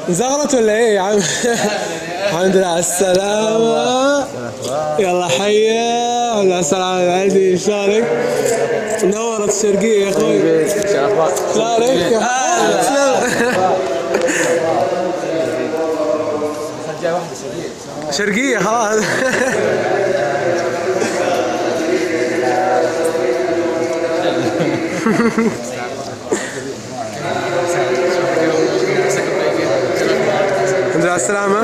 زغرت ولا ايه يا عم؟ الحمد لله على السلامة. يلا حيا ولا السلامة عندي شارك. نورت الشرقية يا اخوي. شارك. شرقية خلاص. الحمد لله على السلامة.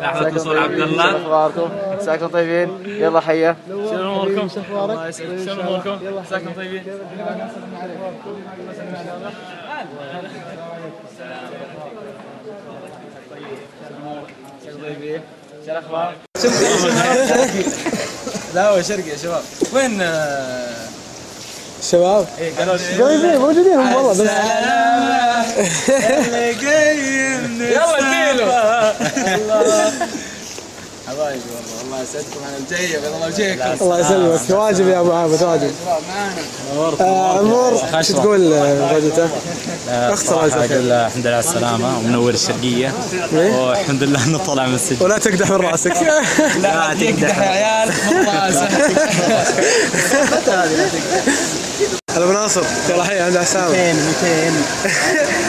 لحظة وصول عبد الله. شو اخباركم؟ مساكم طيبين؟ يلا حيا. شنو اموركم؟ الله يسعدك. شنو اموركم؟ مساكم طيبين. شو الاخبار؟ لا هو شرقي يا شباب. وين شباب؟ ايه قالوا لي موجودين هم والله بس. اللي جاي من يلا كيلو. حبايبي والله يسعدكم على الجايه بيض الله وجهكم. الله يسلمك. واجب يا ابو عابد واجب. عمور ايش تقول زوجته؟ اختصر الحمد لله على السلامة ومنور الشرقية والحمد لله انه طلع من السجن. ولا تقدح من راسك. لا تقدح يا عيال من راسك. هلا ابو ناصر يلا حي عند حسام.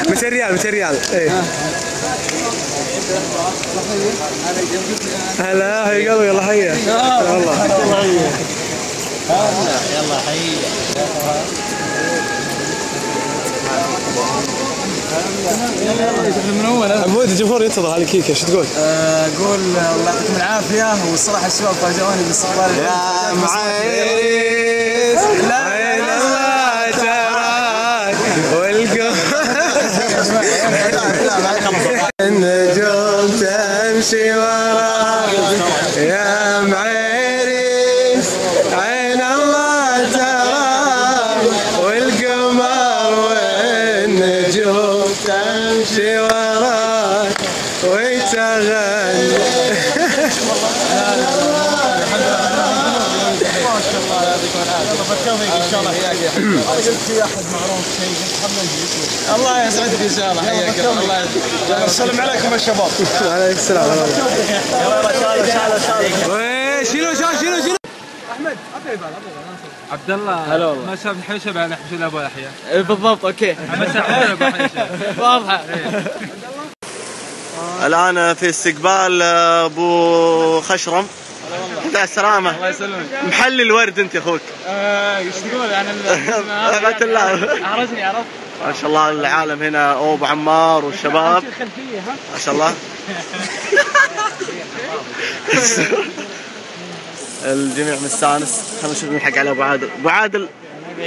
200 ريال 200 ريال. ايه هلا هي قلبي يلا حيه. والله يلا حي. عبود الجمهور ينتظر على الكيكه ايش تقول؟ اقول الله يعطيكم العافيه والصراحه الشباب فاجئوني باستقبال يا معيريس عين الله تراك النجوم تمشي وراك يا معيريس عين الله تراك والقمر والنجوم تمشي وراك ويتغني. ما شاء الله يعطيكم العافيه. بالتوفيق ان شاء الله. قلت في احد معروف شيء قلت خلنا نجي. الله يسعدك ان شاء الله. حياك الله. السلام عليكم يا شباب. وعليكم السلام ورحمه الله. يلا شالوا شيلوا احمد عبد الله. هلا والله. ما شاف الحوشه بعد حوشه ابو يحيى. بالضبط اوكي. ما شاف ابو يحيى. واضحه. الان في استقبال ابو خشرم. على السلامة. الله يسلمك. محلي الورد انت اخوك. ايش تقول عن رحمة الله. عرفني عرفت. ما شاء الله العالم هنا ابو عمار والشباب. ما شاء الله. الجميع مستانس. خلينا نشوف نلحق على ابو عادل. ابو عادل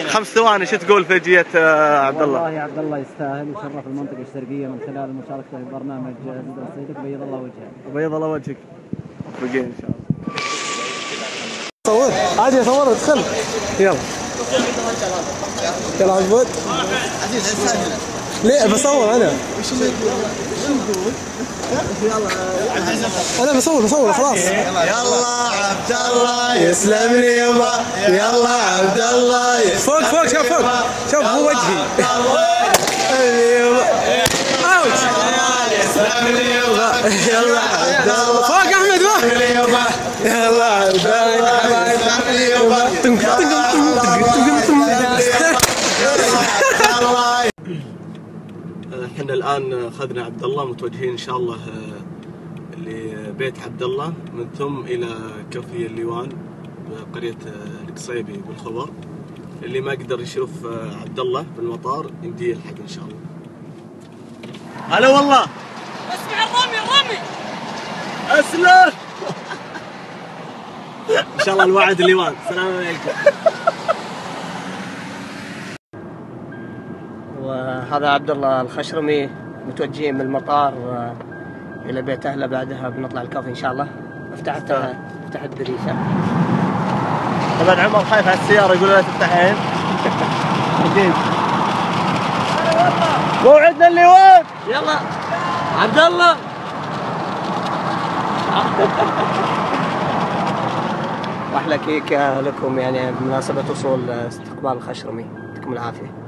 5 ثواني شو تقول في جية عبد الله؟ والله عبد الله يستاهل وشرف المنطقة الشرقية من خلال مشاركته في برنامج زبدة الصيدك. بيض الله وجهه. بيض الله وجهك. موفقين ان شاء الله. صور عادي صور ادخل يلا يلا عبود. ليه بصور انا؟ انا بصور خلاص. يلا عبد الله يسلم لي يابا. يلا عبد الله فوق شوف فوق شوف هو وجهي. اوت يسلم لي يابا. يلا عبد الله فوق احمد يلا عبد الله. احنا الان اخذنا عبد الله متوجهين ان شاء الله لبيت عبد الله من ثم الى كافيه الليوان بقريه القصيبي بالخبر. اللي ما قدر يشوف عبد الله بالمطار يمديه يلحق ان شاء الله. هلا والله. اسمع الرمي اسلم. ان شاء الله الوعد الليوان. السلام عليكم. وهذا عبد الله الخشرمي متوجهين من المطار الى بيت اهله. بعدها بنطلع الكافي ان شاء الله. افتح الدريشه. طبعا عمر خايف على السياره يقول لا تفتحين. عجيب. موعدنا الليوان. يلا عبد الله. واحلى كيكه لكم يعني بمناسبه وصول استقبال الخشرمي، يعطيكم العافيه.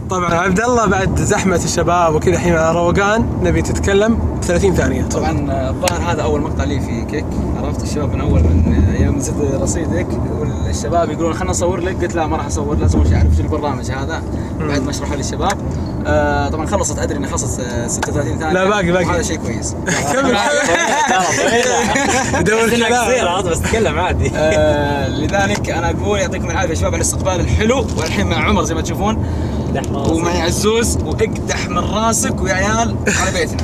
طبعا عبد الله بعد زحمه الشباب وكذا الحين على روقان نبي تتكلم ب 30 ثانيه. طبعا الظاهر هذا اول مقطع لي في كيك، عرفت الشباب من اول من ايام زد رصيدك والشباب يقولون خلنا نصور لك، قلت لا ما راح اصور، لازم اول شيء اعرف شو البرنامج هذا بعد ما اشرحه للشباب. طبعا خلصت، ادري اني خلصت 36 ثانيه. لا باقي هذا شيء كويس. كمل دور كلام بس تكلم عادي. لذلك انا اقول يعطيكم العافيه يا شباب على الاستقبال الحلو، والحين مع عمر زي ما تشوفون ومعي عزوز، واقدح من راسك ويا عيال على بيتنا.